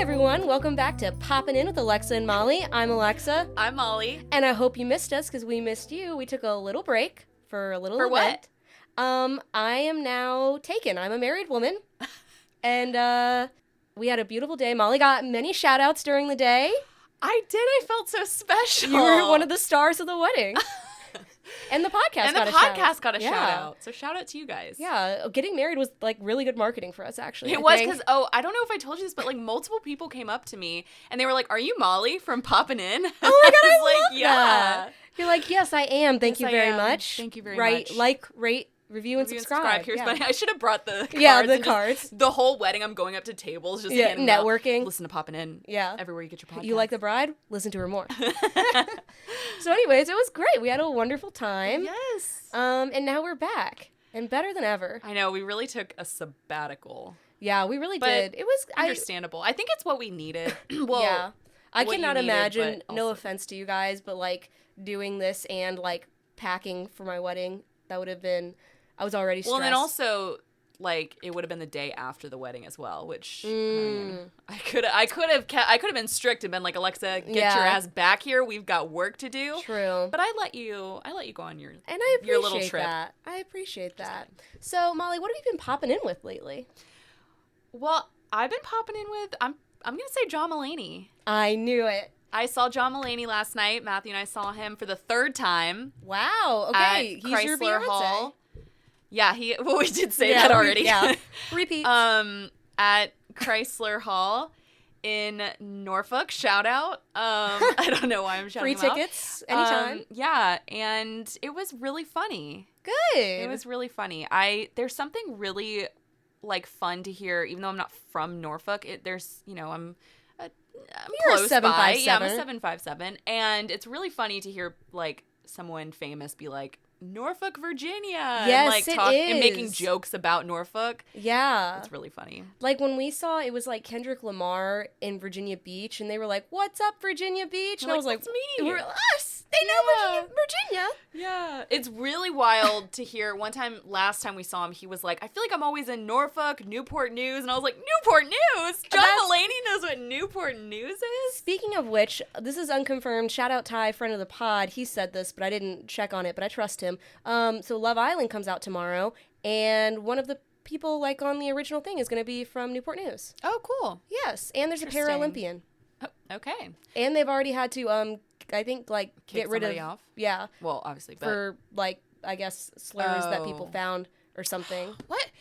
everyone, welcome back to Poppin' In with Alexa and Molly. I'm Alexa. I'm Molly. And I hope you missed us because we missed you. We took a little break for a little event. What? I am now taken. I'm a married woman. And we had a beautiful day. Molly got many shout outs during the day. I did. I felt so special. You were one of the stars of the wedding. And the podcast got a shout out. So shout out to you guys. Yeah, getting married was like really good marketing for us, actually. It was because, I don't know if I told you this, but like multiple people came up to me and they were like, "Are you Molly from Poppin' In?" Oh my God, I was love that. You're like, "Yes, I am. Thank you very much." Thank you very much. Like, rate, review, and subscribe. Here's my, I should have brought the cards. Yeah, the cards. The whole wedding, I'm going up to tables, just handing networking. Out. Listen to Poppin' In. Yeah. Everywhere you get your podcast. You like the bride? Listen to her more. So anyways, it was great. We had a wonderful time. Yes. And now we're back. And better than ever. I know. We really took a sabbatical. Yeah, we really did. It was understandable. I think it's what we needed. Well, yeah. I cannot imagine, also, no offense to you guys, but like doing this and like packing for my wedding, that would have been, I was already stressed. Well, and then also, like, it would have been the day after the wedding as well, which I could have been strict and been like, "Alexa, get your ass back here. We've got work to do." True. But I let you go on your little trip. That. I appreciate that. So, Molly, what have you been popping in with lately? Well, I've been popping in with I'm gonna say John Mulaney. I knew it. I saw John Mulaney last night. Matthew and I saw him for the third time. Wow. Okay. He's Chrysler your Beyonce. Hall. Yeah, we did say that already. Repeat. At Chrysler Hall in Norfolk. Shout out. I don't know why I'm shouting Free them tickets anytime. Yeah, and it was really funny. Good. It was really funny. There's something really like fun to hear, even though I'm not from Norfolk. There's, I'm You're close a 757. by. Yeah, I'm a 757, and it's really funny to hear like someone famous be like, Norfolk, Virginia. Yes, and, it is. And making jokes about Norfolk. Yeah. It's really funny. Like when we saw, it was like Kendrick Lamar in Virginia Beach, and they were like, "What's up, Virginia Beach?" And I was like, "It's me." We're us. They know Virginia. Yeah. It's really wild to hear. Last time we saw him, he was like, "I feel like I'm always in Norfolk, Newport News." And I was like, Newport News? John Mulaney knows what Newport News is? Speaking of which, this is unconfirmed. Shout out Ty, friend of the pod. He said this, but I didn't check on it, but I trust him. So Love Island comes out tomorrow, and one of the people like on the original thing is going to be from Newport News. Oh, cool. Yes, and there's a Paralympian. Oh, okay. And they've already had to, I think, like, get rid of... off? Yeah. Well, obviously, but... For, like, I guess, slurs that people found or something. What?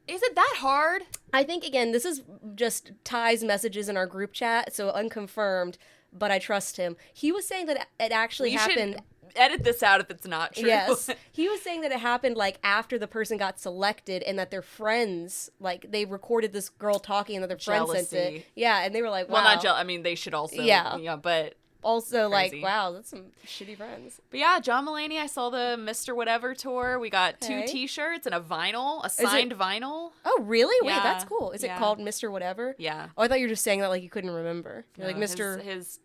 Is it that hard? I think, again, this is just Ty's messages in our group chat, so unconfirmed, but I trust him. He was saying that it actually happened... Edit this out if it's not true. Yes. He was saying that it happened, like, after the person got selected and that their friends, like, they recorded this girl talking and that their friends sent it. Yeah, and they were like, wow. Well, not jealous. I mean, they should also. Yeah, but... Also, crazy. like, wow, that's some shitty friends. But yeah, John Mulaney, I saw the Mr. Whatever tour. We got 2 T-shirts and a signed vinyl. Oh, really? Yeah. Wait, that's cool. Is it called Mr. Whatever? Yeah. Oh, I thought you were just saying that like you couldn't remember. You're like, Mr. It's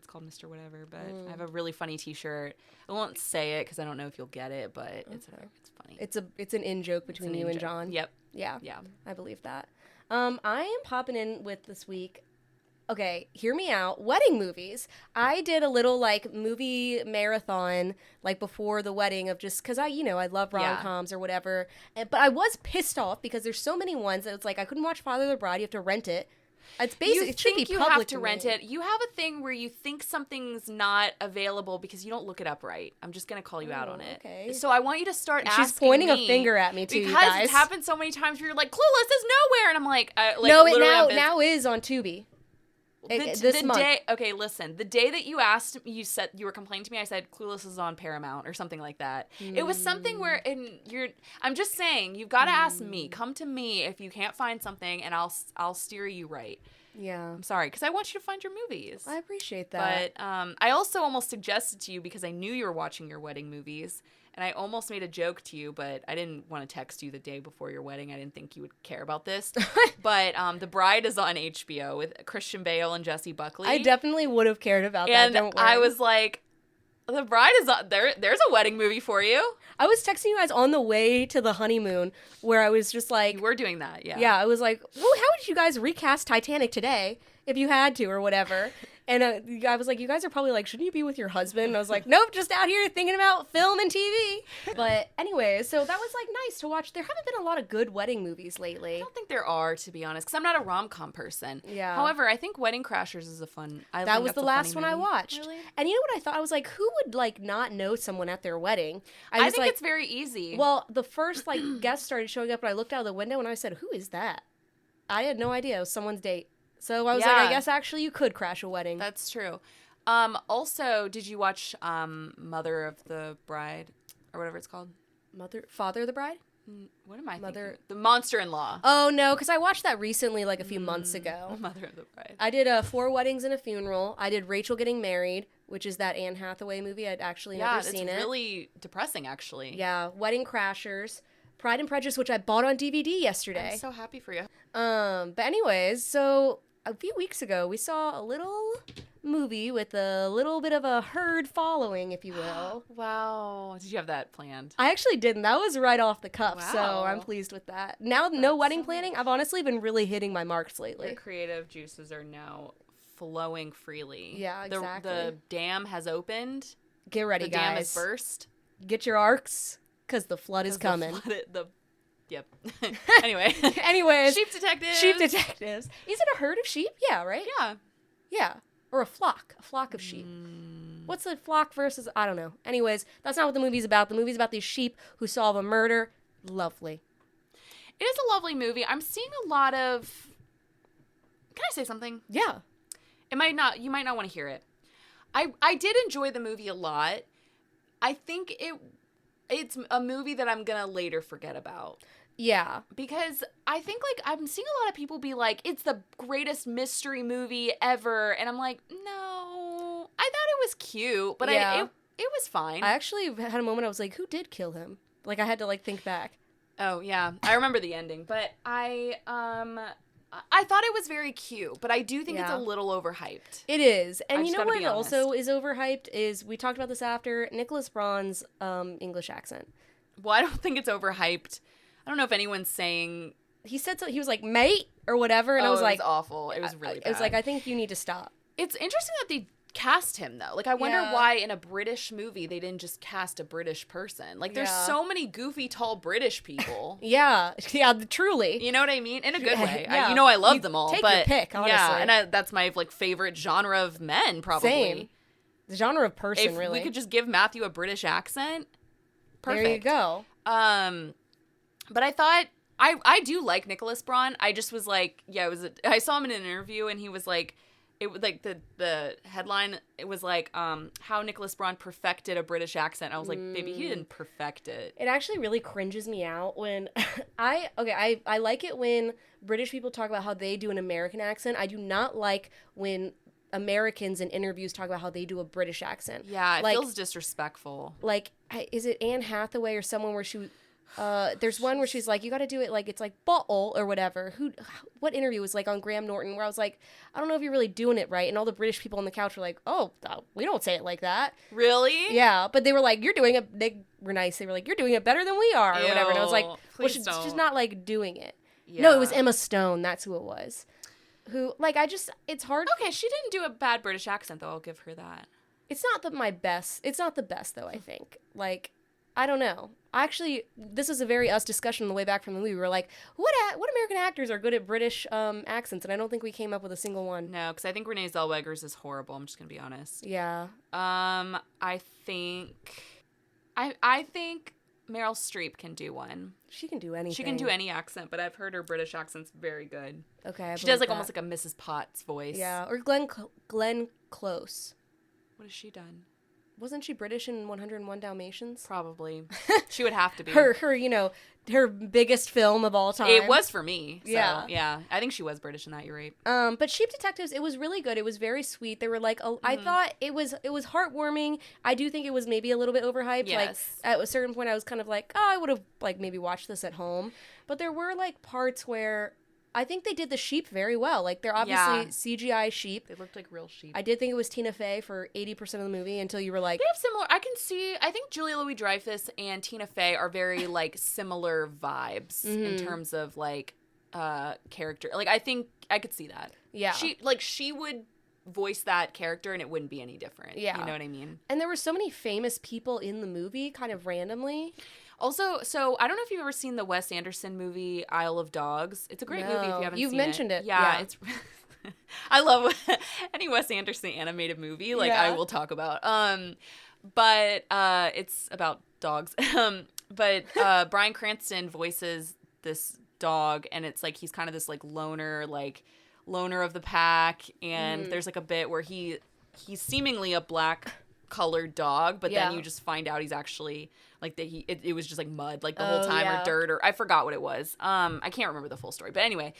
called Mr. Whatever, but I have a really funny T-shirt. I won't say it because I don't know if you'll get it, but it's funny. It's an in-joke between you and John. Yep. Yeah. I believe that. I am popping in with this week. Okay, hear me out. Wedding movies. I did a little, like, movie marathon, like, before the wedding of just, because I love rom-coms or whatever. But I was pissed off because there's so many ones that it's like, I couldn't watch Father of the Bride. You have to rent it. It's basically, it should be public. You have to rent it. You have a thing where you think something's not available because you don't look it up right. I'm just going to call you out on it. Okay. So I want you to start asking me. She's pointing a finger at me, too, you guys. Because it's happened so many times where you're like, Clueless is nowhere. And I'm like no, it now is on Tubi. This month. Okay, listen. The day that you asked, you said you were complaining to me. I said Clueless is on Paramount or something like that. It was something where, I'm just saying, you've got to ask me. Come to me if you can't find something, and I'll steer you right. Yeah, I'm sorry because I want you to find your movies. I appreciate that. But I also almost suggested to you because I knew you were watching your wedding movies. And I almost made a joke to you, but I didn't want to text you the day before your wedding. I didn't think you would care about this. But The Bride is on HBO with Christian Bale and Jesse Buckley. I definitely would have cared about that. And Don't worry. I was like, The Bride is there. There's a wedding movie for you. I was texting you guys on the way to the honeymoon where I was just like... You were doing that, yeah. Yeah, I was like, well, how would you guys recast Titanic today if you had to or whatever? And I was like, you guys are probably like, shouldn't you be with your husband? And I was like, nope, just out here thinking about film and TV. But anyway, so that was like nice to watch. There haven't been a lot of good wedding movies lately. I don't think there are, to be honest, because I'm not a rom-com person. Yeah. However, I think Wedding Crashers is a fun... That was the last one I watched. Really? And you know what I thought? I was like, who would like not know someone at their wedding? I think it's very easy. Well, the first like guest started showing up and I looked out of the window and I said, who is that? I had no idea. It was someone's date. So I was like, I guess actually you could crash a wedding. That's true. Also, did you watch Mother of the Bride or whatever it's called? Father of the Bride? What am I Mother thinking? The Monster-in-Law. Oh, no, because I watched that recently, like a few months ago. Mother of the Bride. I did 4 weddings and a funeral. I did Rachel Getting Married, which is that Anne Hathaway movie. I'd actually never seen it. Yeah, it's really depressing, actually. Yeah, Wedding Crashers. Pride and Prejudice, which I bought on DVD yesterday. I'm so happy for you. But anyways, so a few weeks ago, we saw a little movie with a little bit of a herd following, if you will. Wow. Did you have that planned? I actually didn't. That was right off the cuff, so Wow. I'm pleased with that. Now, no wedding planning. I've honestly been really hitting my marks lately. Your creative juices are now flowing freely. Yeah, exactly. The dam has opened. Get ready, The guys. dam has burst. Get your arcs, because the flood is coming. Yep. Anyway. Anyways. Sheep detectives. Sheep detectives. Is it a herd of sheep? Yeah, right? Yeah. Yeah. Or a flock. A flock of sheep. What's a flock versus... I don't know. Anyways, that's not what the movie's about. The movie's about these sheep who solve a murder. Lovely. It is a lovely movie. I'm seeing a lot of... Can I say something? Yeah. You might not want to hear it. I did enjoy the movie a lot. I think it's a movie that I'm gonna later forget about. Yeah. Because I think, like, I'm seeing a lot of people be like, it's the greatest mystery movie ever. And I'm like, no. I thought it was cute, but Yeah. it was fine. I actually had a moment I was like, who did kill him? Like, I had to, like, think back. Oh, yeah. I remember the ending. But I thought it was very cute. But I do think it's a little overhyped. It is. And I you just know gotta be what honest. also is overhyped is, we talked about this after, Nicholas Braun's English accent. Well, I don't think it's overhyped. I don't know if anyone's saying... He said so. He was like, mate, or whatever. And I was like... it was awful. It was really bad. I was like, I think you need to stop. It's interesting that they cast him, though. Like, I wonder why in a British movie they didn't just cast a British person. Like, there's so many goofy, tall British people. Yeah, truly. You know what I mean? In a good way. Yeah. I love them all. Take but your pick, honestly. Yeah, and that's my, like, favorite genre of men, probably. Same. The genre of person, if really. we could just give Matthew a British accent, perfect. There you go. But I thought... I do like Nicholas Braun. I just was like, I saw him in an interview and he was like, it was like the headline, it was like, how Nicholas Braun perfected a British accent. I was like, baby, he didn't perfect it. It actually really cringes me out when I like it when British people talk about how they do an American accent. I do not like when Americans in interviews talk about how they do a British accent. Yeah, it like, feels disrespectful. Like, is it Anne Hathaway or someone where she... there's one where she's like, you got to do it like it's like bottle or whatever. What interview was like on Graham Norton where I was like, I don't know if you're really doing it right. And all the British people on the couch were like, oh, we don't say it like that. Really? Yeah, but they were like, you're doing it. They were nice. They were like, you're doing it better than we are or whatever. And I was like, well, she's just not like doing it. Yeah. No, it was Emma Stone. That's who it was. Who like it's hard. Okay, she didn't do a bad British accent though. I'll give her that. It's not It's not the best though. I think like. I don't know. Actually, this is a very us discussion on the way back from the movie. We were like, what American actors are good at British accents? And I don't think we came up with a single one. No, because I think Renee Zellweger's is horrible. I'm just going to be honest. Yeah. I think Meryl Streep can do one. She can do anything. She can do any accent, but I've heard her British accent's very good. Okay, she does like almost like a Mrs. Potts voice. Yeah, or Glenn Close. What has she done? Wasn't she British in 101 Dalmatians? Probably. She would have to be. her her biggest film of all time. It was for me. So, yeah. Yeah. I think she was British in that, you're right. But Sheep Detectives, it was really good. It was very sweet. They were like, I thought it was heartwarming. I do think it was maybe a little bit overhyped. Yes. Like, at a certain point, I was kind of like, oh, I would have, like, maybe watched this at home. But there were, like, parts where I think they did the sheep very well. Like, they're obviously CGI sheep. They looked like real sheep. I did think it was Tina Fey for 80% of the movie until you were like... They have similar... I think Julia Louis-Dreyfus and Tina Fey are very, like, similar vibes in terms of, like, character. Like, I think I could see that. Yeah. She would voice that character and it wouldn't be any different. Yeah. You know what I mean? And there were so many famous people in the movie, kind of randomly. Also, so I don't know if you've ever seen the Wes Anderson movie Isle of Dogs. It's a great movie if you haven't You've seen mentioned it. Yeah, it's... I love any Wes Anderson animated movie. Like, I will talk about. But it's about dogs. But Bryan Cranston voices this dog, and it's like he's kind of this like loner of the pack, and there's like a bit where he's seemingly a black colored dog, but then you just find out he's actually like that it was just like mud like the whole time or dirt, or I forgot what it was. I can't remember the full story, but anyway,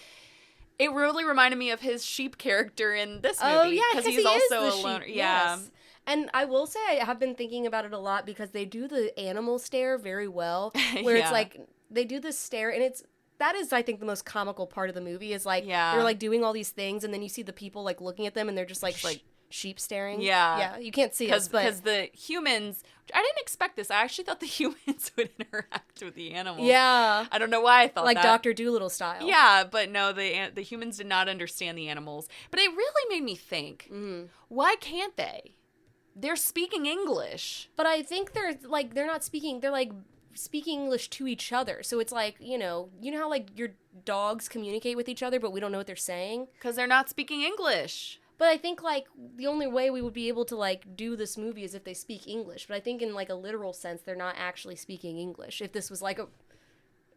it really reminded me of his sheep character in this movie because he's also a loner. Yeah. Yes. And I will say I have been thinking about it a lot because they do the animal stare very well, where it's like they do this stare, and that is, I think, the most comical part of the movie is like they're like doing all these things, and then you see the people like looking at them, and they're just like sheep staring. Yeah, you can't see us, but because the humans, I didn't expect this. I actually thought the humans would interact with the animals. Yeah, I don't know why I thought like that. Dr. Dolittle style. Yeah, but no, the humans did not understand the animals. But it really made me think, why can't they? They're speaking English. But I think they're not speaking. They're like speaking English to each other. So it's like, you know how like your dogs communicate with each other, but we don't know what they're saying because they're not speaking English. But I think like the only way we would be able to like do this movie is if they speak English. But I think in like a literal sense, they're not actually speaking English. If this was like a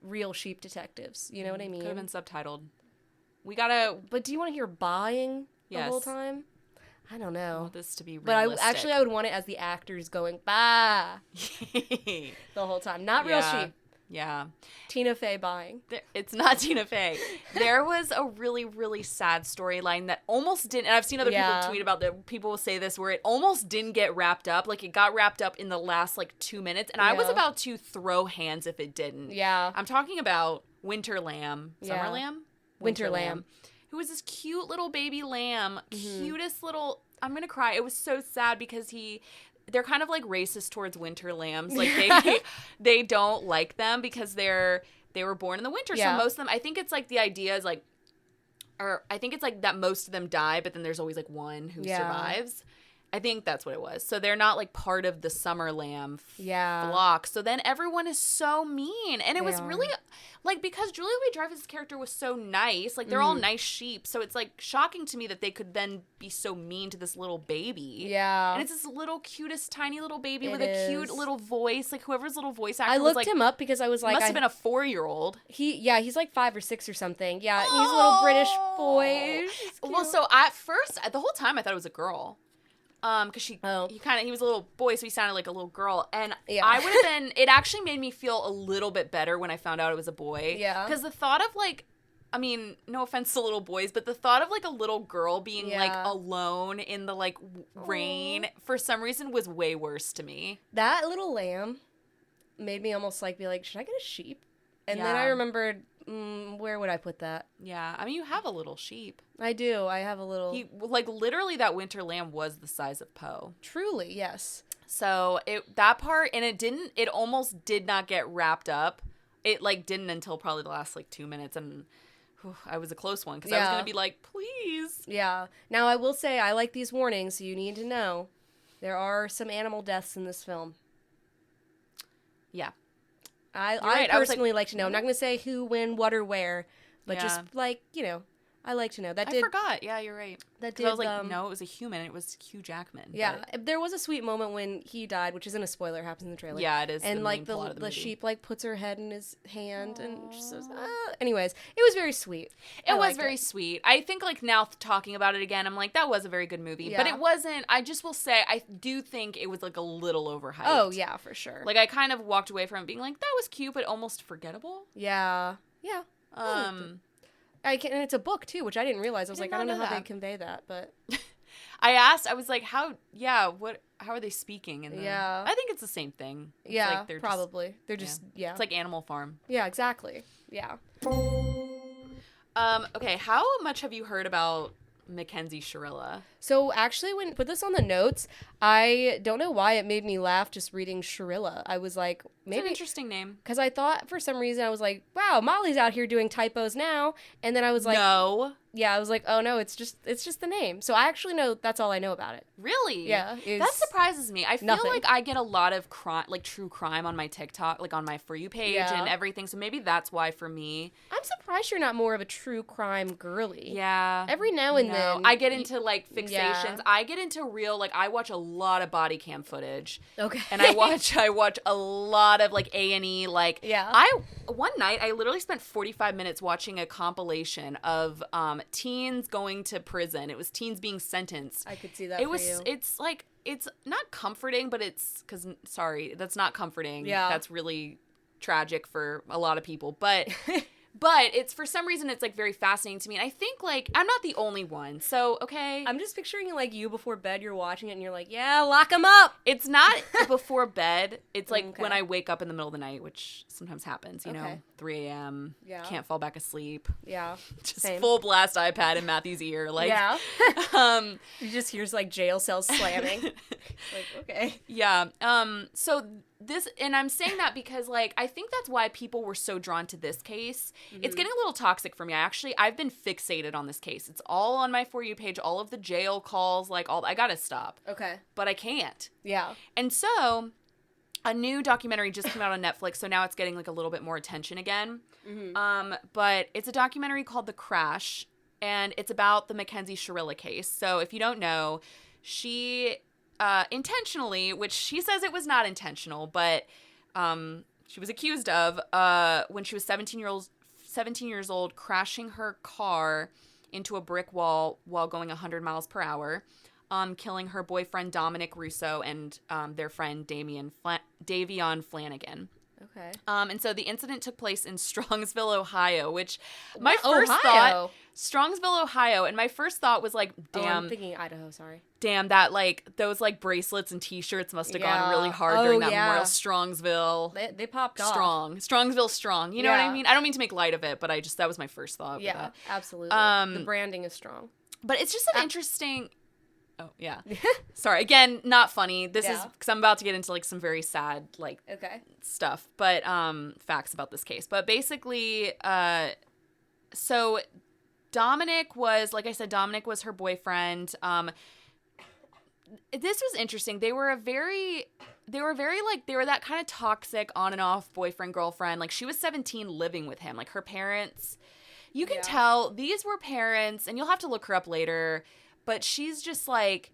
real sheep detectives, you know what I mean? Could have been subtitled. We gotta. But do you want to hear baaing the whole time? I don't know. I want this to be realistic. But I would want it as the actors going bah the whole time. Not real sheep. Yeah. Tina Fey baaing. It's not Tina Fey. There was a really, really sad storyline that almost didn't, and I've seen other people tweet about that. People will say this, where it almost didn't get wrapped up. Like, it got wrapped up in the last, like, 2 minutes, and I was about to throw hands if it didn't. Yeah. I'm talking about Winter Lamb. Summer Lamb? Winter Lamb. Who was this cute little baby lamb. Cutest little... I'm going to cry. It was so sad because they're kind of like racist towards winter lambs. Like they don't like them because they were born in the winter. So most of them, I think it's like the idea is like, or I think it's like that most of them die, but then there's always like one who survives. I think that's what it was. So they're not like part of the summer lamb flock. So then everyone is so mean. And it was really like, because Julia Louis-Dreyfus' character was so nice, like they're all nice sheep. So it's like shocking to me that they could then be so mean to this little baby. Yeah. And it's this little cutest tiny little baby with a cute little voice. Like whoever's little voice actor I was looked him up because I was like, must have been a 4-year-old. He's like 5 or 6 or something. Yeah. And he's a little British boy. Well, so at first, the whole time I thought it was a girl. Because he was a little boy, so he sounded like a little girl. And I would have been, it actually made me feel a little bit better when I found out it was a boy. Yeah. Because the thought of like, I mean, no offense to little boys, but the thought of like a little girl being like alone in the like rain for some reason was way worse to me. That little lamb made me almost like be like, should I get a sheep? And then I remembered, where would I put that? Yeah. I mean, you have a little sheep. I do. I have a little... Like, literally, that winter lamb was the size of Poe. Truly, yes. So, that part, and it almost did not get wrapped up. It, like, didn't until probably the last, like, 2 minutes, and I was a close one, because I was going to be like, please. Yeah. Now, I will say, I like these warnings, so you need to know. There are some animal deaths in this film. Yeah. I personally like to know. I'm not going to say who, when, what, or where, but just, like, I like to know. I forgot. Yeah, you're right. That did. I was like, no, it was a human. It was Hugh Jackman. Yeah, there was a sweet moment when he died, which isn't a spoiler. Happens in the trailer. Yeah, it is. And like the sheep like puts her head in his hand and just says, anyways, it was very sweet. It was very sweet. I think like now talking about it again, I'm like, that was a very good movie, but it wasn't. I just will say, I do think it was like a little overhyped. Oh yeah, for sure. Like I kind of walked away from it being like, that was cute, but almost forgettable. Yeah. Yeah. And it's a book too, which I didn't realize. I was like, I don't know how they convey that, but I was like, how are they speaking? And I think it's the same thing. It's like they're probably. They're just, It's like Animal Farm. Yeah, exactly. Yeah. Okay, how much have you heard about Mackenzie Shirilla? So actually, when I put this on the notes, I don't know why it made me laugh just reading Shirilla. I was like, It's maybe an interesting name. because I thought for some reason I was like, wow, Molly's out here doing typos now, and then I was like, No. yeah, I was like, oh no, it's just the name. So I actually know that's all I know about it. Really? Yeah, That surprises me. I feel nothing. like I get a lot of true crime on my TikTok, like on my For You page and everything. So maybe that's why for me. I'm surprised you're not more of a true crime girly. Yeah. Every now and then. I get into like fixations. Yeah. I get into real, like, I watch a lot of body cam footage. Okay. And I watch a lot of like A&E, like, one night I literally spent 45 minutes watching a compilation of teens going to prison. It was teens being sentenced. I could see that. It's like, it's not comforting, but sorry, that's not comforting. Yeah. That's really tragic for a lot of people. But it's, for some reason, it's like very fascinating to me. And I think, like, I'm not the only one. So, okay. I'm just picturing like you before bed, you're watching it and you're like, yeah, lock them up. It's not before bed. It's like when I wake up in the middle of the night, which sometimes happens, you know, 3 a.m. Yeah. Can't fall back asleep. Yeah. Just Same. full blast iPad in Matthew's ear. Like, yeah. You just hears like jail cells slamming. Like, okay. Yeah. So this, and I'm saying that because, like, I think that's why people were so drawn to this case. Mm-hmm. It's getting a little toxic for me. I've been fixated on this case. It's all on my For You page, all of the jail calls, like, I gotta stop. Okay. But I can't. Yeah. And so a new documentary just came out on Netflix, so now it's getting like a little bit more attention again. Mm-hmm. But it's a documentary called The Crash, and it's about the Mackenzie Shirilla case. So if you don't know, she intentionally, which she says it was not intentional, but she was accused of, when she was 17 years old, crashing her car into a brick wall while going 100 miles per hour, killing her boyfriend Dominic Russo and their friend Davion Flanagan. Okay. And so the incident took place in Strongsville, Ohio, which Strongsville, Ohio, and my first thought was like, damn. I'm thinking Idaho, sorry. Damn, that, like, those, like, bracelets and t-shirts must have gone really hard during that memorial. Strongsville. They popped off. Strongsville strong. You know what I mean? I don't mean to make light of it, but that was my first thought. Yeah, absolutely. The branding is strong. But it's just an interesting... Oh, yeah. Sorry. Again, not funny. This is because I'm about to get into like some very sad like stuff, but facts about this case. But basically, so Dominic was, like I said, Dominic was her boyfriend. This was interesting. They were that kind of toxic on and off boyfriend girlfriend. Like, she was 17 living with him. Like, her parents, you can tell these were parents, and you'll have to look her up later. But she's just like,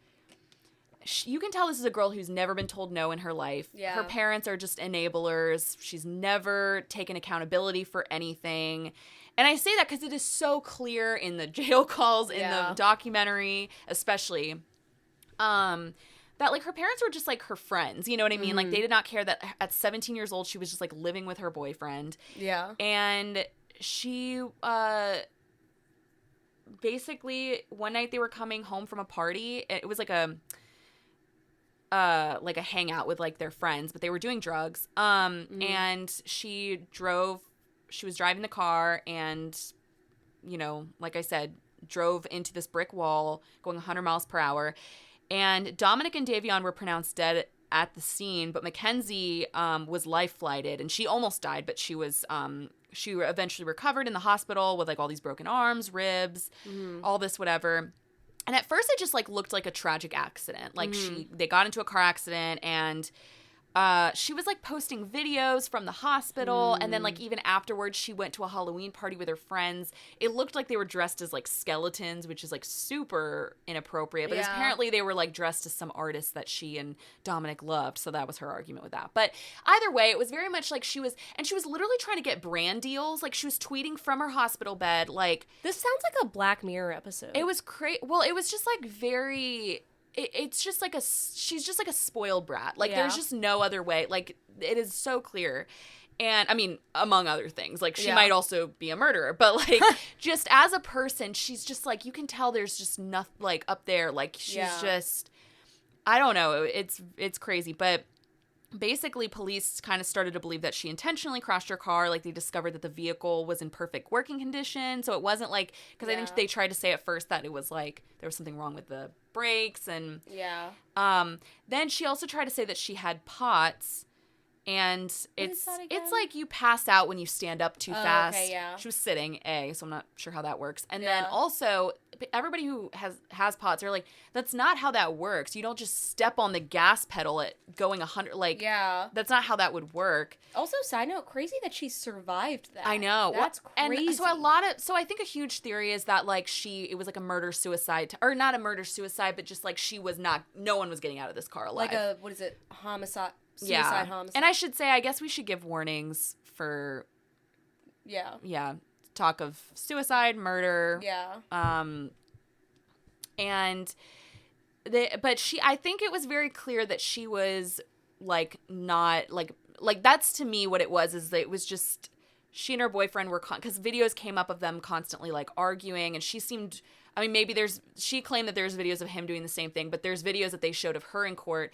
you can tell this is a girl who's never been told no in her life. Yeah. Her parents are just enablers. She's never taken accountability for anything. And I say that because it is so clear in the jail calls, in the documentary, especially, that, like, her parents were just, like, her friends. You know what I mean? Mm-hmm. Like, they did not care that at 17 years old, she was just, like, living with her boyfriend. Yeah. And she, basically, one night they were coming home from a party. It was like a hangout with like their friends, but they were doing drugs. And she was driving the car and, you know, like I said, drove into this brick wall going 100 miles per hour. And Dominic and Davion were pronounced dead at the scene, but Mackenzie was life flighted, and she almost died, but she was she eventually recovered in the hospital with like all these broken arms, ribs, all this whatever. And at first it just like looked like a tragic accident. Like they got into a car accident, and she was like posting videos from the hospital, and then like even afterwards she went to a Halloween party with her friends. It looked like they were dressed as like skeletons, which is like super inappropriate, but apparently they were like dressed as some artists that she and Dominic loved, so that was her argument with that. But either way, it was very much like she was literally trying to get brand deals. Like, she was tweeting from her hospital bed, like, this sounds like a Black Mirror episode. It was crazy. Well, it was just like very... It's just like she's just like a spoiled brat. Like, there's just no other way. Like, it is so clear. And, I mean, among other things, like, she might also be a murderer. But, like, just as a person, she's just, like, you can tell there's just nothing, like, up there. Like, she's just, I don't know. It's crazy. But basically police kind of started to believe that she intentionally crashed her car. Like, they discovered that the vehicle was in perfect working condition. So it wasn't like, because I think they tried to say at first that it was like there was something wrong with the brakes. And then she also tried to say that she had POTS. And it's like you pass out when you stand up too fast. Okay, yeah. She was sitting, so I'm not sure how that works. And then also, everybody who has POTS are like, that's not how that works. You don't just step on the gas pedal at going 100. Like, that's not how that would work. Also, side note, crazy that she survived that. I know. That's crazy. And so I think a huge theory is that like it was like a murder-suicide, or not a murder-suicide, but just like no one was getting out of this car alive. Like a, what is it, homicide? Suicide, homicide. And I should say, I guess we should give warnings for talk of suicide, murder. I think it was very clear that she was like not like that's to me what it was, is that it was just she and her boyfriend were because videos came up of them constantly like arguing, and she seemed, I mean, maybe she claimed that there's videos of him doing the same thing, but there's videos that they showed of her in court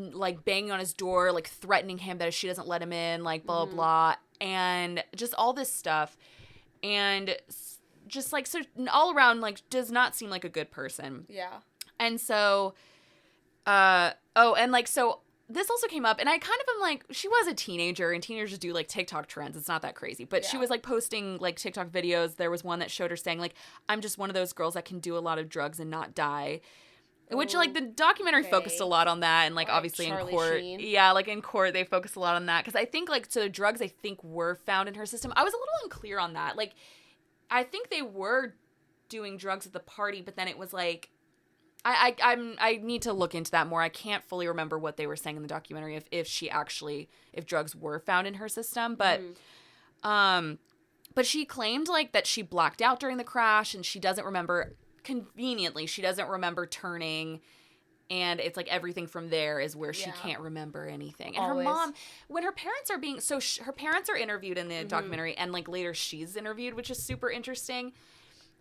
like banging on his door, like threatening him that if she doesn't let him in, like blah blah blah, and just all this stuff, and just like, so all around like does not seem like a good person. And so so this also came up, and I kind of am like, she was a teenager, and teenagers do like TikTok trends. It's not that crazy, but she was like posting like TikTok videos. There was one that showed her saying like, I'm just one of those girls that can do a lot of drugs and not die. Which, like, the documentary focused a lot on that, and, like obviously Charlie in court. Sheen. Yeah, like, in court, they focused a lot on that. Because I think, like, so the drugs, I think, were found in her system. I was a little unclear on that. Like, I think they were doing drugs at the party, but then it was, like, I need to look into that more. I can't fully remember what they were saying in the documentary, if drugs were found in her system. But, but she claimed, like, that she blacked out during the crash, and she doesn't remember... Conveniently, she doesn't remember turning, and it's like everything from there is where she can't remember anything. And her mom, when her parents are being her parents are interviewed in the documentary, and like later she's interviewed, which is super interesting,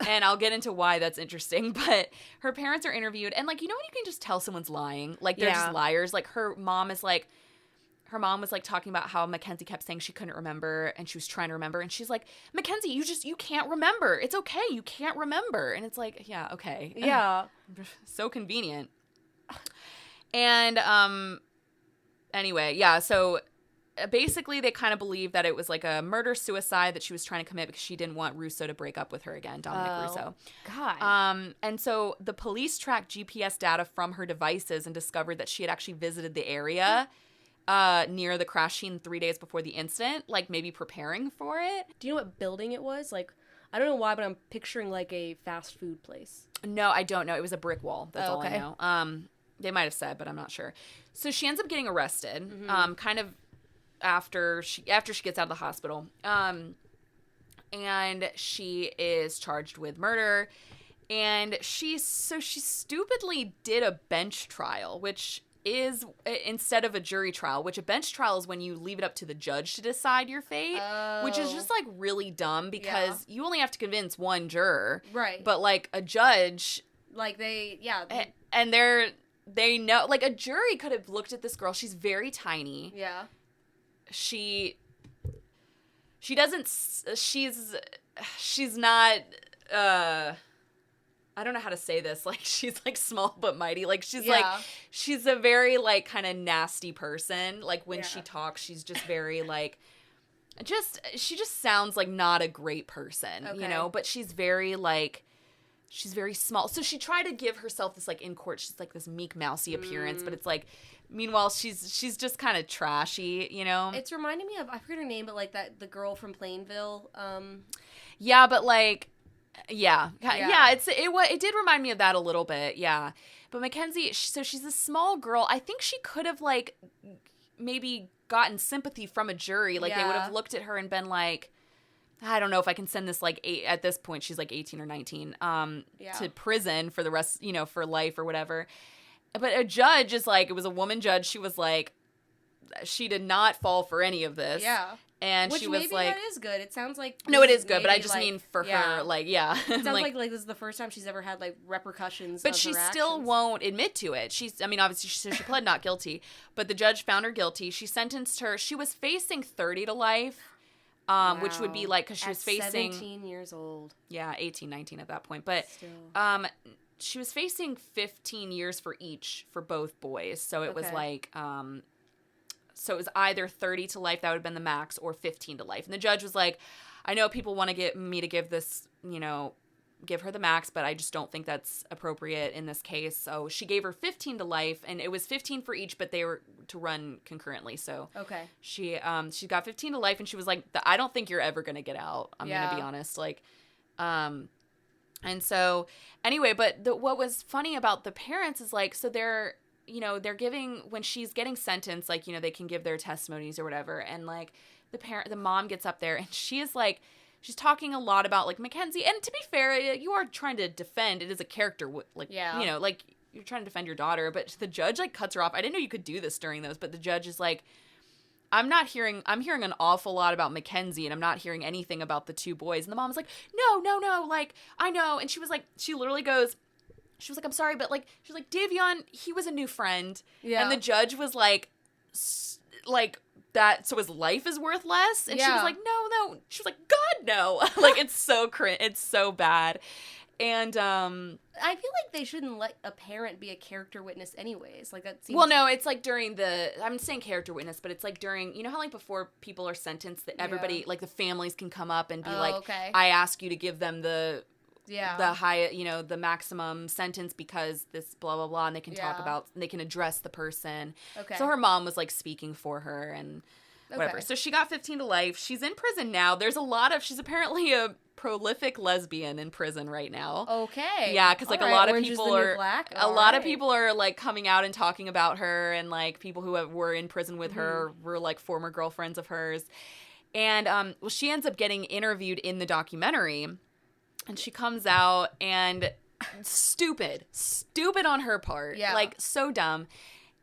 and I'll get into why that's interesting. But her parents are interviewed, and like, you know when you can just tell someone's lying, like they're just liars. Like her mom was like talking about how Mackenzie kept saying she couldn't remember, and she was trying to remember, and she's like, Mackenzie, you can't remember. It's okay. You can't remember. And it's like, yeah, okay. Yeah. So convenient. And anyway, so basically they kind of believe that it was like a murder-suicide that she was trying to commit because she didn't want Russo to break up with her again, Dominic Russo. God. And so the police tracked GPS data from her devices and discovered that she had actually visited the area near the crash scene 3 days before the incident, like maybe preparing for it. Do you know what building it was? Like, I don't know why, but I'm picturing like a fast food place. No, I don't know. It was a brick wall. That's all I know. They might have said, but I'm not sure. So she ends up getting arrested, kind of after she gets out of the hospital. And she is charged with murder. And she stupidly did a bench trial, which is instead of a jury trial, which a bench trial is when you leave it up to the judge to decide your fate, which is just like really dumb because you only have to convince one juror. Right. But like a judge, like they know, like a jury could have looked at this girl. She's very tiny. Yeah. She's not, I don't know how to say this. Like, she's, like, small but mighty. Like, she's a very, like, kind of nasty person. Like, when she talks, she's just very, like, she just sounds like not a great person, you know? But she's very, like, she's very small. So she tried to give herself this, like, in court, she's, like, this meek, mousy appearance. But it's, like, meanwhile, she's just kind of trashy, you know? It's reminding me of, I forget her name, but, like, the girl from Plainville. Yeah, but, like... Yeah, it did remind me of that a little bit, yeah. But Mackenzie, so she's a small girl. I think she could have, like, maybe gotten sympathy from a jury. Like, they would have looked at her and been like, I don't know if I can send this, like, at this point, she's, like, 18 or 19, to prison for the rest, you know, for life or whatever. But a judge is, like, it was a woman judge. She was like, she did not fall for any of this. Yeah. And Which she was maybe like, that is good. It sounds like no, it is good, but I maybe, just like, mean for yeah. her, like, yeah. It sounds like this is the first time she's ever had like repercussions. But of she her still actions. won't admit to it. Obviously, she pled not guilty, but the judge found her guilty. She sentenced her. She was facing 30 to life, which would be like, because she was facing 17 years old. Yeah, 18, 19 at that point. But Still. she was facing 15 years for both boys. So it was like, so it was either 30 to life, that would have been the max, or 15 to life. And the judge was like, I know people want to get me to give this, give her the max, but I just don't think that's appropriate in this case. So she gave her 15 to life, and it was 15 for each, but they were to run concurrently. So she got 15 to life, and she was like, I don't think you're ever going to get out. I'm going to be honest. Like, and so anyway, but what was funny about the parents is like, so they're giving, when she's getting sentenced, like, they can give their testimonies or whatever. And like the mom gets up there and she is like, she's talking a lot about like Mackenzie. And to be fair, you are trying to defend, it is a character, like, like you're trying to defend your daughter, but the judge like cuts her off. I didn't know you could do this during those, but the judge is like, I'm hearing an awful lot about Mackenzie, and I'm not hearing anything about the two boys. And the mom's like, no, like, I know. And she was like, she literally goes, she was like, I'm sorry, but like, she was like, Davion, he was a new friend. Yeah. And the judge was like that, so his life is worth less? And she was like, no. She was like, God, no. Like, it's so it's so bad. And I feel like they shouldn't let a parent be a character witness anyways. Like, that seems... Well, no, it's like during I'm saying character witness, but it's like during, how like before people are sentenced, that everybody, like the families can come up and be I ask you to give them the high, the maximum sentence because this blah, blah, blah, and they can talk about, they can address the person. Okay. So her mom was like speaking for her and whatever. So she got 15 to life. She's in prison now. She's apparently a prolific lesbian in prison right now. Okay. Yeah, because like a lot of people are like coming out and talking about her, and like people who were in prison with her were like former girlfriends of hers. And she ends up getting interviewed in the documentary. And she comes out and stupid on her part. Yeah. Like, so dumb.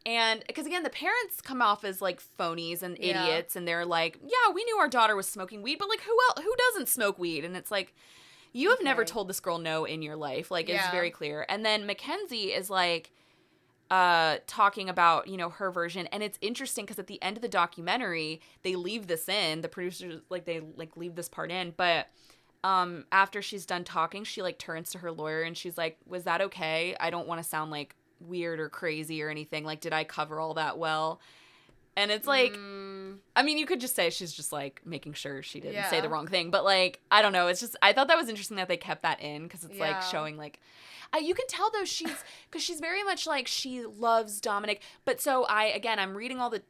And because, again, the parents come off as, like, phonies and idiots. And they're like, yeah, we knew our daughter was smoking weed. But, like, who doesn't smoke weed? And it's like, you have never told this girl no in your life. Like, it's very clear. And then Mackenzie is, like, talking about, her version. And it's interesting because at the end of the documentary, they leave this in. The producers, like, they, like, leave this part in. But... after she's done talking, she like turns to her lawyer and she's like, was that okay? I don't want to sound like weird or crazy or anything. Like, did I cover all that well? And it's like, I mean, you could just say she's just like making sure she didn't say the wrong thing. But like, I don't know. It's just, I thought that was interesting that they kept that in because it's like showing like, you can tell though because she's very much like she loves Dominic. But so I'm reading all the,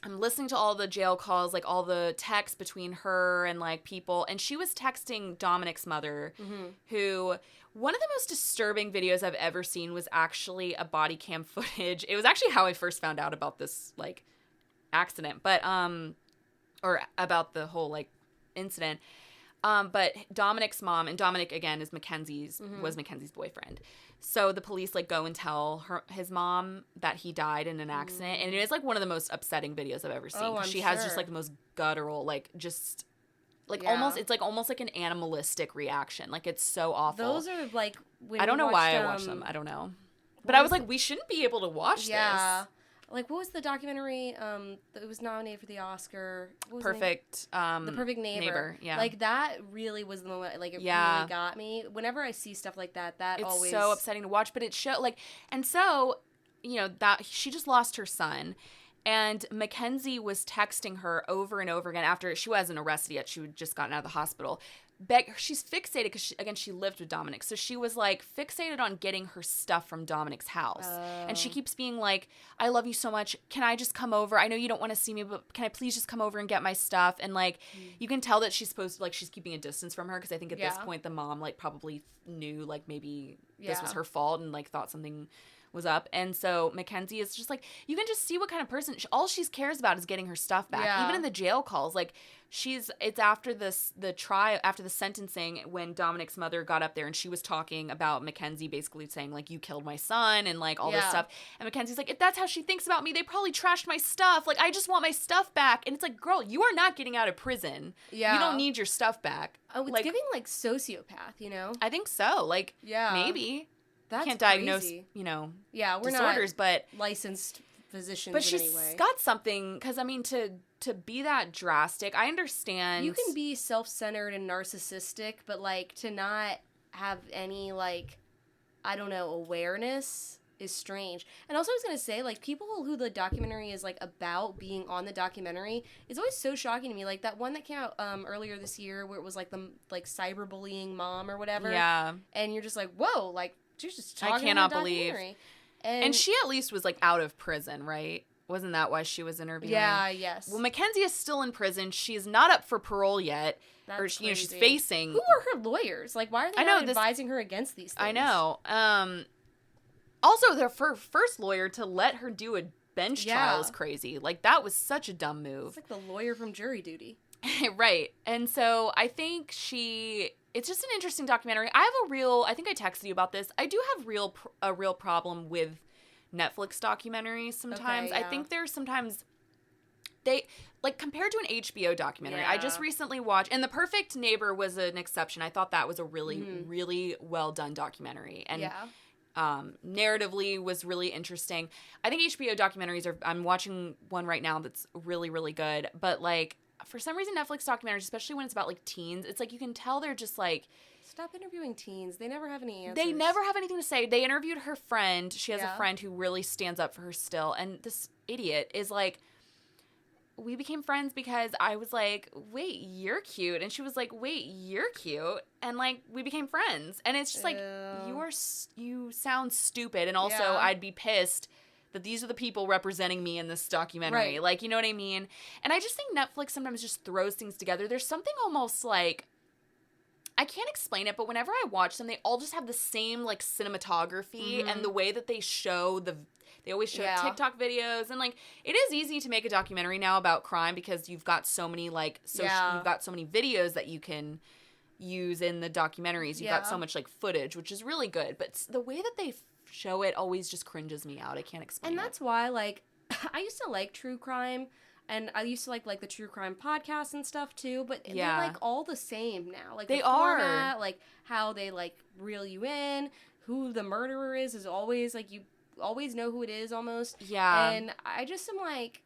I'm listening to all the jail calls, like all the texts between her and like people. And she was texting Dominic's mother, who one of the most disturbing videos I've ever seen was actually a body cam footage. It was actually how I first found out about this like accident, but, or about the whole like incident. But Dominic's mom, and Dominic again is was Mackenzie's boyfriend. So the police like go and tell his mom that he died in an accident, and it is like one of the most upsetting videos I've ever seen. Oh, she has just like the most guttural, like just like almost like an animalistic reaction. Like it's so awful. Those are like I don't know why I watched them. I don't know, but I was like, we shouldn't be able to watch this. Like, what was the documentary that was nominated for the Oscar? Perfect. The Perfect Neighbor. Yeah. Like, that really was the moment, like, it really got me. Whenever I see stuff like that, it's always... It's so upsetting to watch, but it like, and so, that she just lost her son, and Mackenzie was texting her over and over again after she wasn't arrested yet. She had just gotten out of the hospital. She's fixated because she lived with Dominic, so she was like fixated on getting her stuff from Dominic's house, and she keeps being like, I love you so much, can I just come over? I know you don't want to see me, but can I please just come over and get my stuff? And like you can tell that she's supposed to, like, she's keeping a distance from her because I think at this point the mom like probably knew like maybe this was her fault and like thought something was up. And so Mackenzie is just like, you can just see what kind of person, all she cares about is getting her stuff back. Yeah. Even in the jail calls, like it's after the trial, after the sentencing, when Dominic's mother got up there and she was talking about Mackenzie basically saying like, you killed my son and like all this stuff. And Mackenzie's like, if that's how she thinks about me, they probably trashed my stuff. Like, I just want my stuff back. And it's like, girl, you are not getting out of prison. Yeah. You don't need your stuff back. Oh, it's like, giving like sociopath, you know? I think so. Like, yeah. Maybe. That's can't diagnose, crazy. You know, we're disorders, not but licensed physicians. But she's anyway. got something, because I mean, to be that drastic, I understand. You can be self-centered and narcissistic, but like to not have any like, I don't know, awareness is strange. And also I was gonna say, like, people who the documentary is like about being on the documentary is always so shocking to me. Like that one that came out earlier this year where it was like the like cyberbullying mom or whatever. Yeah. And you're just like, whoa, like she's just talking. I cannot in the believe. And she at least was like out of prison, right? Wasn't that why she was interviewing? Yeah, yes. Well, Mackenzie is still in prison. She's not up for parole yet. That's or she's crazy. facing. Who are her lawyers? Like, why are they not advising her against these things? I know. Also, her first lawyer to let her do a bench trial is crazy. Like, that was such a dumb move. It's like the lawyer from Jury Duty. Right. And so I think it's just an interesting documentary. I think I texted you about this. I do have a real problem with Netflix documentaries sometimes. Okay, yeah. I think there's sometimes they, like, compared to an HBO documentary, I just recently watched, and The Perfect Neighbor was an exception. I thought that was a really, really well done documentary. And narratively was really interesting. I think HBO documentaries I'm watching one right now that's really, really good. But, like, for some reason, Netflix documentaries, especially when it's about, like, teens, it's like you can tell they're just, like... Stop interviewing teens. They never have any answers. They never have anything to say. They interviewed her friend. She has a friend who really stands up for her still. And this idiot is like, we became friends because I was like, wait, you're cute. And she was like, wait, you're cute. And, like, we became friends. And it's just like, you sound stupid. And also, I'd be pissed that these are the people representing me in this documentary. Right. Like, you know what I mean? And I just think Netflix sometimes just throws things together. There's something almost like, I can't explain it, but whenever I watch them, they all just have the same, like, cinematography and the way that they show they always show TikTok videos. And, like, it is easy to make a documentary now about crime because you've got so many, like, you've got so many videos that you can use in the documentaries. You've got so much, like, footage, which is really good. But the way that they show it always just cringes me out. I can't explain it. And that's why, like, I used to like true crime. And I used to like the true crime podcasts and stuff too, but they're like all the same now. Like they the format, like how they like reel you in, who the murderer is always like you always know who it is almost. Yeah. And I just am like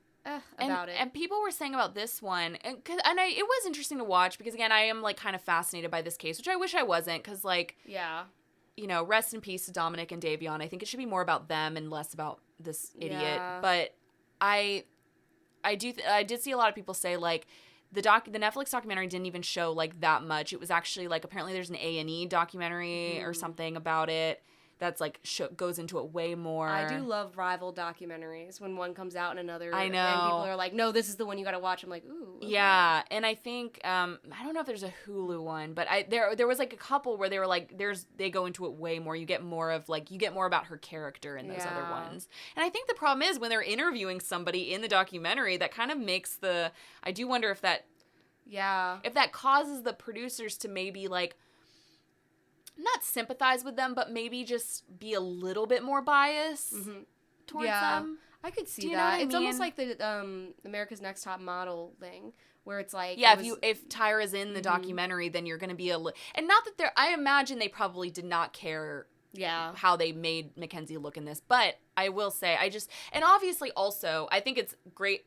about it. And people were saying about this one, and it was interesting to watch because again I am like kind of fascinated by this case, which I wish I wasn't because like you know, rest in peace to Dominic and Davion. I think it should be more about them and less about this idiot. Yeah. But I did see a lot of people say like the Netflix documentary didn't even show like that much. It was actually like apparently there's an A&E documentary or something about it that's like goes into it way more. I do love rival documentaries when one comes out and another. I know. And people are like, no, this is the one you got to watch. I'm like, ooh. Okay. Yeah, and I think I don't know if there's a Hulu one, but there was like a couple where they were like they go into it way more. You get more about her character in those other ones. And I think the problem is when they're interviewing somebody in the documentary, that kind of makes I do wonder if that causes the producers to maybe like not sympathize with them, but maybe just be a little bit more biased towards them. I could see know that. what I It's mean? almost like the America's Next Top Model thing, where it's like if Tyra's in the documentary, then you're going to be and not that I imagine they probably did not care how they made Mackenzie look in this, but I will say and obviously also I think it's great.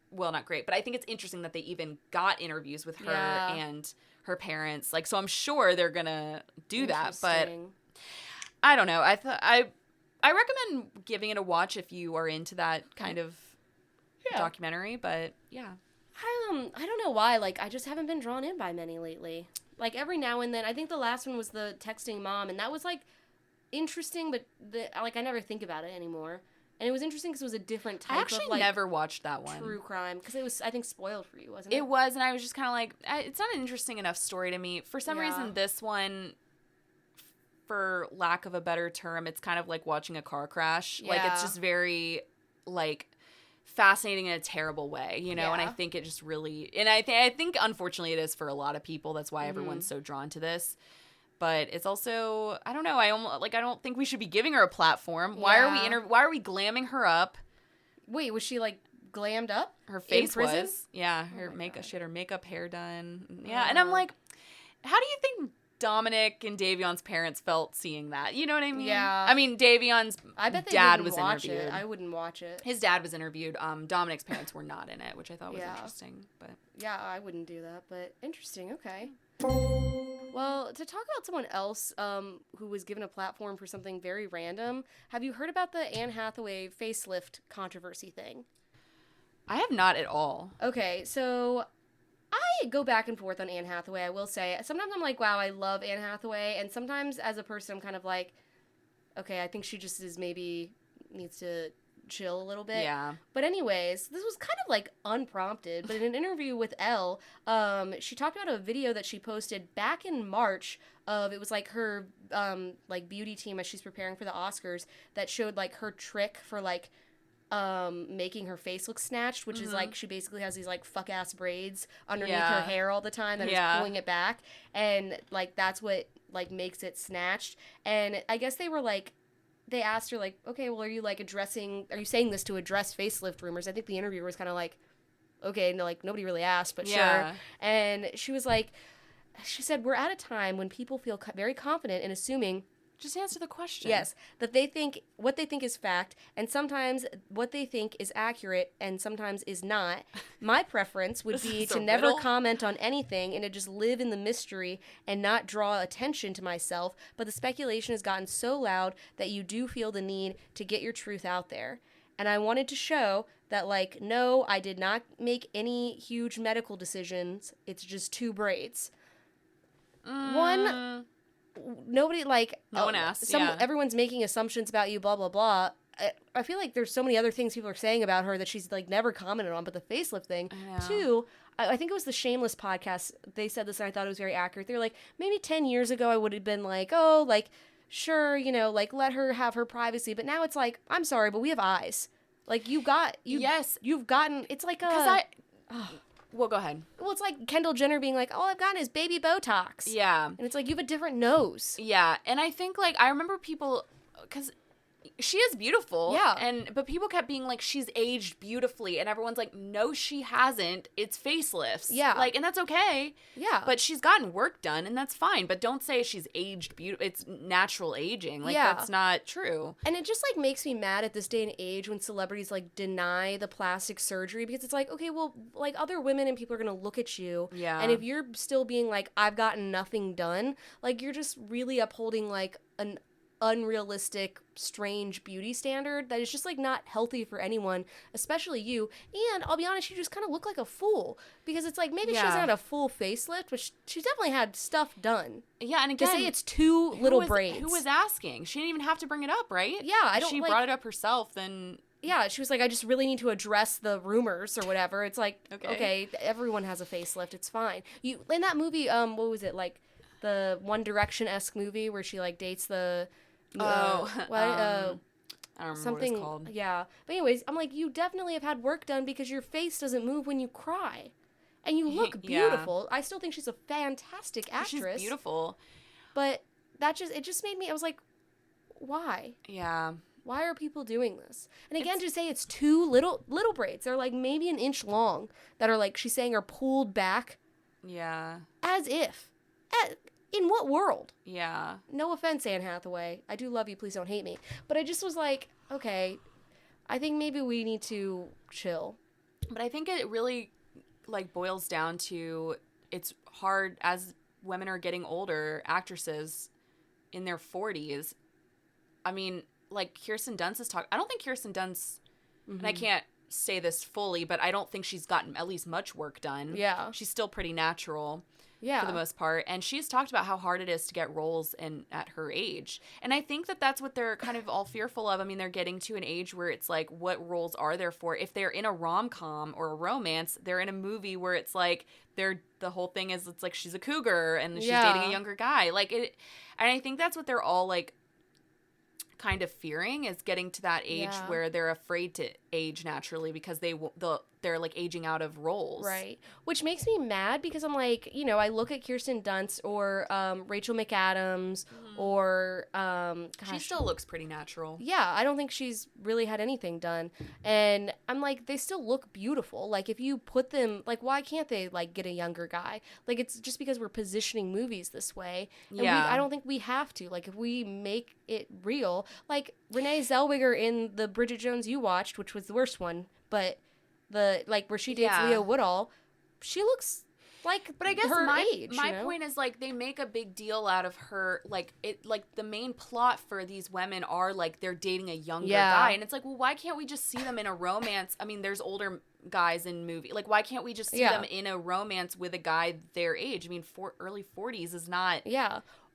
Well, not great, but I think it's interesting that they even got interviews with her and her parents. Like, so I'm sure they're gonna do that, but I don't know. I recommend giving it a watch if you are into that kind of documentary, but I don't know why. Like, I just haven't been drawn in by many lately. Like, every now and then, I think the last one was the texting mom, and that was like interesting, but I never think about it anymore. And it was interesting because it was a different type of, I actually never watched that one. True crime. Because it was, I think, spoiled for you, wasn't it? It was, and I was just kind of like, it's not an interesting enough story to me. For some reason, this one for lack of a better term, it's kind of like watching a car crash. Like, it's just very, like, fascinating in a terrible way, you know? And I think it just really, and I think unfortunately it is for a lot of people. That's why everyone's so drawn to this. But it's also, I don't know, I don't think we should be giving her a platform. Why are we glamming her up? Wait, was she, like, glammed up? Her face in prison? was. Yeah, her makeup, she had her makeup, hair done. Yeah, and I'm like, how do you think Dominic and Davion's parents felt seeing that? You know what I mean? Yeah. I mean, Davion's dad was interviewed. I wouldn't watch it. His dad was interviewed. Dominic's parents were not in it, which I thought was interesting. But yeah, I wouldn't do that, but interesting. Okay. Well, to talk about someone else who was given a platform for something very random, have you heard about the Anne Hathaway facelift controversy thing? I have not at all. Okay, so I go back and forth on Anne Hathaway, I will say. Sometimes I'm like, wow, I love Anne Hathaway, and sometimes as a person I'm kind of like, okay, I think she just needs to chill a little bit. Yeah. But anyways, this was kind of like unprompted, but in an interview with Elle, she talked about a video that she posted back in March of, it was like her like beauty team as she's preparing for the Oscars, that showed like her trick for like making her face look snatched, which is like she basically has these like fuck ass braids underneath her hair all the time that is pulling it back, and like that's what like makes it snatched. And I guess they were like, they asked her like, okay, well, are you saying this to address facelift rumors? I think the interviewer was kind of like, okay, no, like nobody really asked, but sure. And she was like, she said, we're at a time when people feel very confident in assuming, just answer the question. yes, that what they think is fact, and sometimes what they think is accurate, and sometimes is not. My preference would be to never comment on anything and to just live in the mystery and not draw attention to myself, but the speculation has gotten so loud that you do feel the need to get your truth out there. And I wanted to show that, like, no, I did not make any huge medical decisions. It's just 2 braids. One... Nobody, like... No one asked, everyone's making assumptions about you, blah, blah, blah. I feel like there's so many other things people are saying about her that she's, like, never commented on, but the facelift thing. Two, I think it was the Shameless podcast. They said this, and I thought it was very accurate. They were like, maybe 10 years ago, I would have been like, oh, like, sure, you know, like, let her have her privacy. But now it's like, I'm sorry, but we have eyes. Like, you've gotten... It's like a... Well, go ahead. Well, it's like Kendall Jenner being like, all I've gotten is baby Botox. Yeah. And it's like, you have a different nose. Yeah. And I think, like, I remember people, because she is beautiful. Yeah. But people kept being like, she's aged beautifully. And everyone's like, no, she hasn't. It's facelifts. Yeah. Like, and that's okay. Yeah. But she's gotten work done, and that's fine. But don't say she's aged beautiful. It's natural aging. Like, that's not true. And it just, like, makes me mad at this day and age when celebrities, like, deny the plastic surgery, because it's like, okay, well, like, other women and people are going to look at you. Yeah. And if you're still being like, I've gotten nothing done, like, you're just really upholding, like, an unrealistic, strange beauty standard that is just, like, not healthy for anyone, especially you. And I'll be honest, you just kind of look like a fool, because it's like, maybe she hasn't had a full facelift, which she's definitely had stuff done. Yeah, and again, to say it's 2 little braids. Who was asking? She didn't even have to bring it up, right? Yeah, If she brought it up herself, then... Yeah, she was like, I just really need to address the rumors or whatever. It's like, okay, everyone has a facelift. It's fine. You in that movie, what was it, like the One Direction-esque movie where she, like, dates the... I don't remember something, what it's called. Yeah. But anyways, I'm like, you definitely have had work done because your face doesn't move when you cry. And you look beautiful. I still think she's a fantastic actress. She's beautiful. But it just made me, I was like, why? Yeah. Why are people doing this? And again, to say it's 2 little braids. They're like maybe an inch long that are like, she's saying are pulled back. Yeah. As if. In what world? Yeah. No offense, Anne Hathaway. I do love you. Please don't hate me. But I just was like, okay, I think maybe we need to chill. But I think it really, like, boils down to, it's hard as women are getting older, actresses in their 40s. I mean, like, Kirsten Dunst is talking. I don't think Kirsten Dunst, and I can't say this fully, but I don't think she's gotten at least much work done. Yeah. She's still pretty natural. for the most part. And she's talked about how hard it is to get roles at her age. And I think that that's what they're kind of all fearful of. I mean, they're getting to an age where it's like, what roles are there for? If they're in a rom-com or a romance, they're in a movie where it's like, the whole thing is, it's like she's a cougar and she's dating a younger guy. Like it, and I think that's what they're all like kind of fearing, is getting to that age where they're afraid to age naturally because they're like aging out of roles. Right. Which makes me mad because I'm like, you know, I look at Kirsten Dunst or Rachel McAdams or she still looks pretty natural. Yeah, I don't think she's really had anything done. And I'm like, they still look beautiful. Like if you put them, like why can't they like get a younger guy? Like it's just because we're positioning movies this way. And I don't think we have to. Like if we make it real, like Renee Zellweger in the Bridget Jones you watched, which was the worst one, but the like where she dates Leo Woodall, she looks like but I guess her my age, point is like they make a big deal out of her, like it, like the main plot for these women are like they're dating a younger guy, and it's like, well, why can't we just see them in a romance? I mean, there's older guys in movie, like why can't we just see them in a romance with a guy their age? I mean, early 40s is not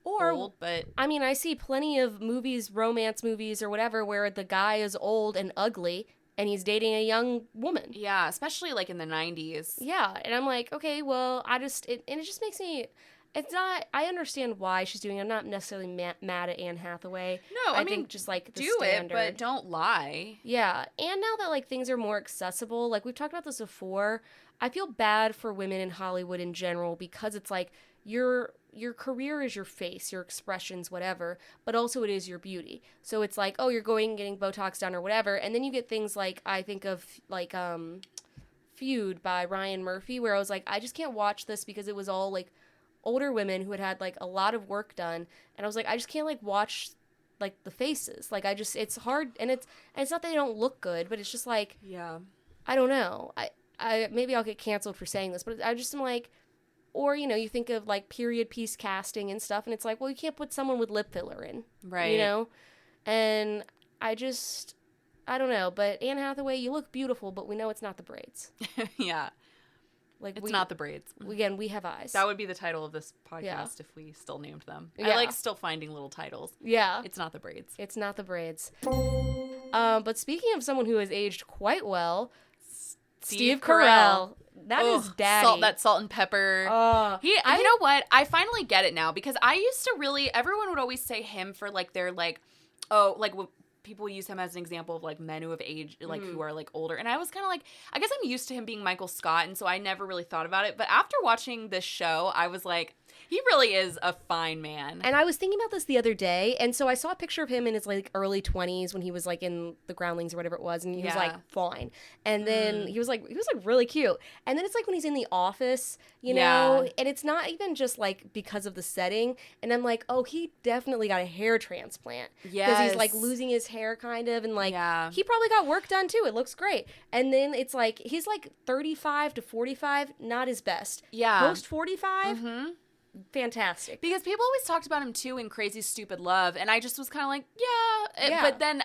or old, but I mean, I see plenty of movies, romance movies or whatever, where the guy is old and ugly and he's dating a young woman. Yeah, especially like in the 90s. Yeah, and I'm like, okay, well, it just makes me, it's not, I understand why she's doing it. I'm not necessarily mad at Anne Hathaway. No, I mean, think just like the do standard. it, but don't lie. Yeah, and now that like things are more accessible, like we've talked about this before, I feel bad for women in Hollywood in general because it's like your career is your face, your expressions, whatever, but also it is your beauty. So it's like, oh, you're going and getting Botox done or whatever, and then you get things like, I think of like Feud by Ryan Murphy, where I was like, I just can't watch this because it was all like older women who had like a lot of work done, and I was like, I just can't like watch like the faces. Like it's hard, and it's not that they don't look good, but it's just like, I don't know. I maybe I'll get canceled for saying this, but I just am like, or, you know, you think of, like, period piece casting and stuff, and it's like, well, you can't put someone with lip filler in. Right. You know? And I don't know. But Anne Hathaway, you look beautiful, but we know it's not the braids. Yeah. Like it's not the braids. Again, we have eyes. That would be the title of this podcast if we still named them. Yeah. I like still finding little titles. Yeah. It's not the braids. It's not the braids. But speaking of someone who has aged quite well, Steve Carell. That is daddy. That salt and pepper. You know what? I finally get it now because I used to really, everyone would always say him for like their like, people use him as an example of like men who have aged, like who are like older. And I was kind of like, I guess I'm used to him being Michael Scott. And so I never really thought about it. But after watching this show, I was like, he really is a fine man. And I was thinking about this the other day, and so I saw a picture of him in his like early 20s when he was like in The Groundlings or whatever it was, and he was like fine. And then he was like really cute. And then it's like when he's in The Office, you know, and it's not even just like because of the setting. And I'm like, oh, he definitely got a hair transplant. Yes. Because he's like losing his hair kind of, and like he probably got work done too. It looks great. And then it's like he's like 35 to 45, not his best. Yeah. Post 45. Fantastic. Because people always talked about him too in Crazy Stupid Love, and I just was kind of like, but then,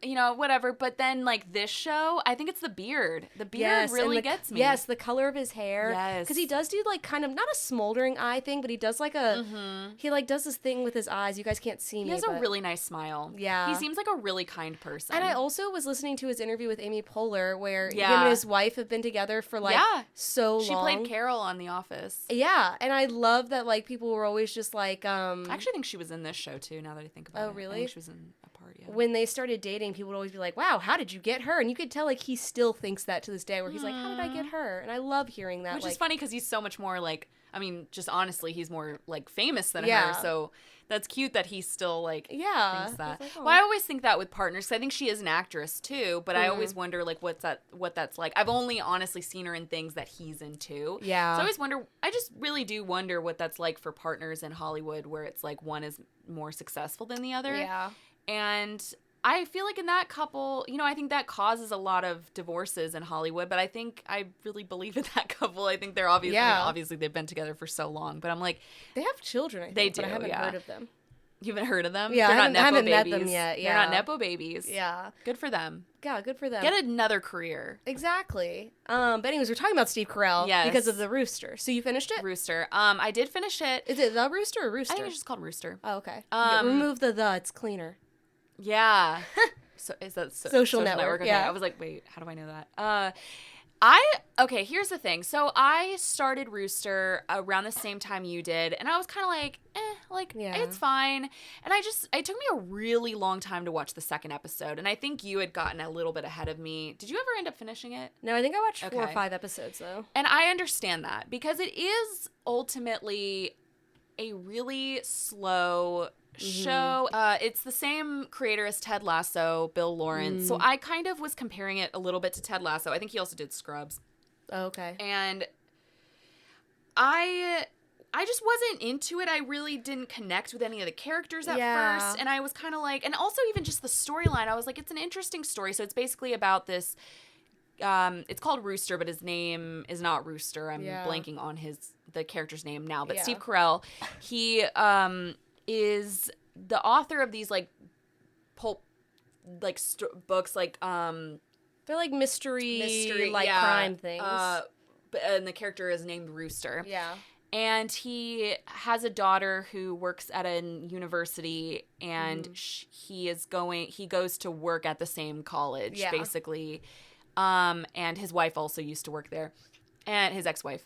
you know, whatever. But then, like, this show, I think it's the beard. The beard really gets me. Yes, the color of his hair. Yes. Because he does do, like, kind of, not a smoldering eye thing, but he does, like, he, like, does this thing with his eyes. You guys can't see me, He has a really nice smile. Yeah. He seems like a really kind person. And I also was listening to his interview with Amy Poehler, where him and his wife have been together for, like, so long. She played Carol on The Office. Yeah, and I love that, like, people were always just, like, I actually think she was in this show, too, now that I think about it. Oh, really? I think she was in a part, When they started dating, people would always be like, wow, how did you get her? And you could tell, like, he still thinks that to this day, where he's like, how did I get her? And I love hearing that. Which is funny, because he's so much more, like, I mean, just honestly, he's more, like, famous than her, so that's cute that he still, like, thinks that. Like, well, I always think that with partners, 'cause I think she is an actress, too, but I always wonder, like, what that's like. I've only honestly seen her in things that he's into. Yeah. So I always wonder, I just really do wonder what that's like for partners in Hollywood, where it's, like, one is more successful than the other. Yeah. And I feel like in that couple, you know, I think that causes a lot of divorces in Hollywood, but I really believe in that couple. I think they're obviously, obviously they've been together for so long, but I'm like. They have children, I think, they do, but I haven't heard of them. You haven't heard of them? Yeah, They're I not haven't Nepo met babies. them yet. Yeah. They're not Nepo babies. Yeah. Good for them. Yeah, good for them. Get another career. Exactly. But anyways, we're talking about Steve Carell because of the Rooster. So you finished it? Rooster. I did finish it. Is it the Rooster or Rooster? I think it's just called Rooster. Oh, okay. Remove the. It's cleaner. Yeah. So is that Social Network? Okay. Yeah. I was like, wait, how do I know that? Okay, here's the thing. So I started Rooster around the same time you did, and I was kind of like, it's fine. And it took me a really long time to watch the second episode, and I think you had gotten a little bit ahead of me. Did you ever end up finishing it? No, I think I watched 4 or 5 episodes, though. And I understand that, because it is ultimately a really slow show. It's the same creator as Ted Lasso, Bill Lawrence. So I kind of was comparing it a little bit to Ted Lasso. I think he also did Scrubs. Oh, okay. And I just wasn't into it. I really didn't connect with any of the characters at first. And I was kind of like, and also even just the storyline, I was like, it's an interesting story. So it's basically about this, it's called Rooster, but his name is not Rooster. I'm blanking on the character's name now. But Steve Carell, he is the author of these like pulp like books, like they're like mystery like crime things. And the character is named Rooster. Yeah. And he has a daughter who works at a university, and he goes to work at the same college, basically. And his wife also used to work there, and his ex-wife.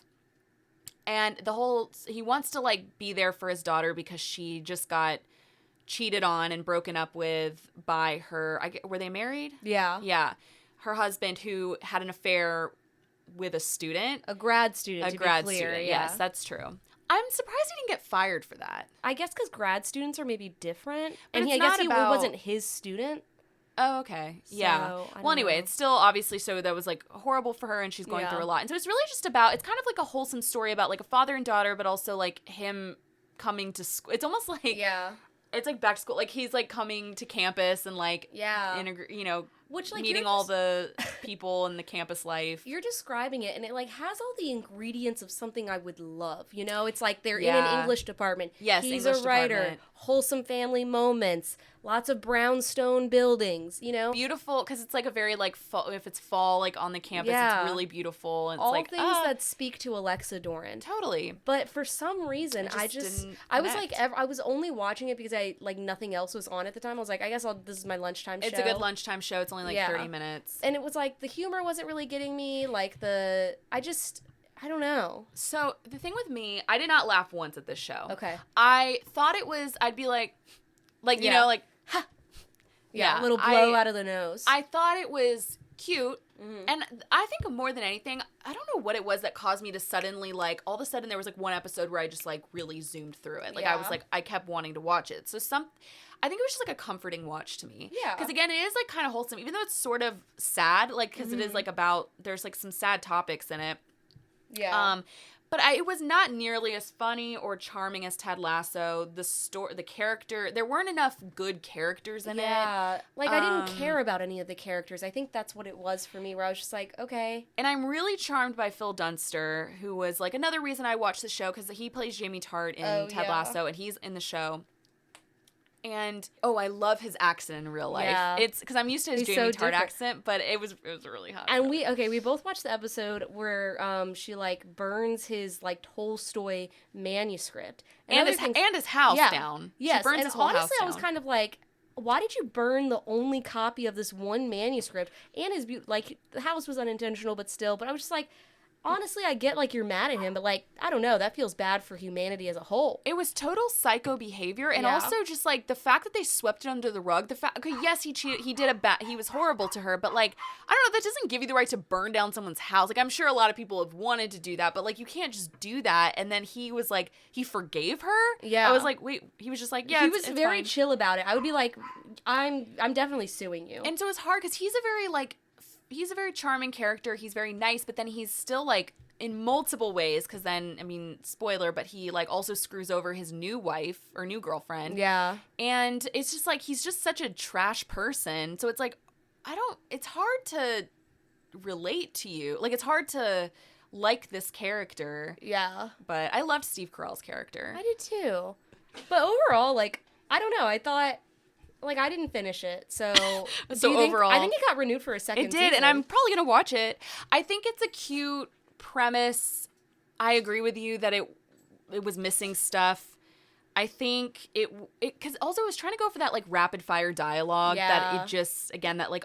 And he wants to like be there for his daughter because she just got cheated on and broken up with by her. Were they married? Yeah. Yeah. Her husband, who had an affair with a student. A grad student, Student, yes, that's true. I'm surprised he didn't get fired for that. I guess because grad students are maybe different. But and I guess he wasn't his student. Oh, okay. Yeah. Well, anyway, it's still obviously, so that was like horrible for her, and she's going through a lot. And so it's really just about, it's kind of like a wholesome story about like a father and daughter, but also like him coming to school. It's almost like, it's like back to school. Like he's like coming to campus and like, which, like, meeting all the people in the campus life. You're describing it, and it like has all the ingredients of something I would love. You know, it's like they're in an English department. Yes, he's English a writer. Department. Wholesome family moments. Lots of brownstone buildings. You know, beautiful because it's like a very like fall, if it's fall like on the campus, it's really beautiful. And all it's like things that speak to Alexa Doran. Totally. But for some reason, I was only watching it because I like nothing else was on at the time. I was like, I guess this is my lunchtime show. It's a good lunchtime show. It's only like 30 minutes. And it was like the humor wasn't really getting me. Like I don't know. So the thing with me, I did not laugh once at this show. Okay. I thought I'd be like, you know, like, ha. Yeah, a little blow out of the nose. I thought it was cute. And I think more than anything, I don't know what it was that caused me to suddenly, like, all of a sudden there was, like, one episode where I just, like, really zoomed through it. Like, I was, like, I kept wanting to watch it. So I think it was just, like, a comforting watch to me. Yeah. Because, again, it is, like, kind of wholesome, even though it's sort of sad, like, because it is, like, there's, like, some sad topics in it. Yeah. But it was not nearly as funny or charming as Ted Lasso. The character, there weren't enough good characters in it. Yeah. Like, I didn't care about any of the characters. I think that's what it was for me, where I was just like, okay. And I'm really charmed by Phil Dunster, who was, like, another reason I watched the show, because he plays Jamie Tart in Ted Lasso, and he's in the show. And I love his accent in real life. Yeah. It's because I'm used to his Jamie Tart accent, but it was really hot. And we both watched the episode where she like burns his like Tolstoy manuscript and his house down. Yes, she burns his whole house honestly, down. I was kind of like, why did you burn the only copy of this one manuscript? And his like the house was unintentional, but still. But I was just like, honestly, I get, like, you're mad at him, but, like, I don't know. That feels bad for humanity as a whole. It was total psycho behavior, and also just, like, the fact that they swept it under the rug. Okay, yes, he cheated. He did he was horrible to her, but, like, I don't know. That doesn't give you the right to burn down someone's house. Like, I'm sure a lot of people have wanted to do that, but, like, you can't just do that. And then he was, like, he forgave her? Yeah. I was like, wait. He was just like, yeah, he was very chill about it. I would be like, I'm definitely suing you. And so it's hard, because he's a very charming character. He's very nice, but then he's still, like, in multiple ways, because then, I mean, spoiler, but he, like, also screws over his new wife, or new girlfriend. Yeah. And it's just, like, he's just such a trash person. So it's, like, it's hard to relate to you. Like, it's hard to like this character. Yeah. But I loved Steve Carell's character. I did, too. But overall, like, I don't know. I thought, like, I didn't finish it, so. So overall, I think it got renewed for a second. It did, season. and I'm probably gonna watch it. I think it's a cute premise. I agree with you that it was missing stuff. I think it because also it was trying to go for that like rapid fire dialogue that it just again that like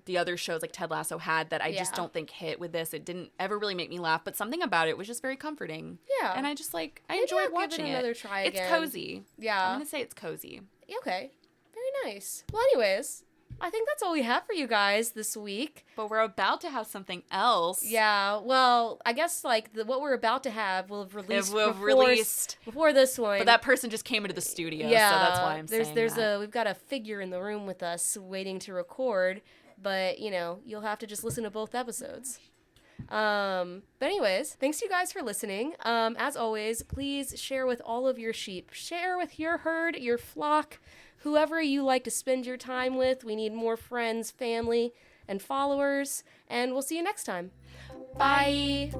the other shows like Ted Lasso had that I just don't think hit with this. It didn't ever really make me laugh, but something about it was just very comforting. Yeah, and I just like I enjoyed watching it. Another try It's again. cozy. Yeah, I'm gonna say it's cozy. Okay, very nice. Well, anyways, I think that's all we have for you guys this week. But we're about to have something else. Yeah, well, I guess like what we're about to have will have released before this one. But that person just came into the studio, so that's why I'm saying that. We've got a figure in the room with us waiting to record, but you'll have to just listen to both episodes. But anyways, thanks you guys for listening. As always, please share with all of your sheep. Share with your herd, your flock, whoever you like to spend your time with. We need more friends, family, and followers. And we'll see you next time. Bye.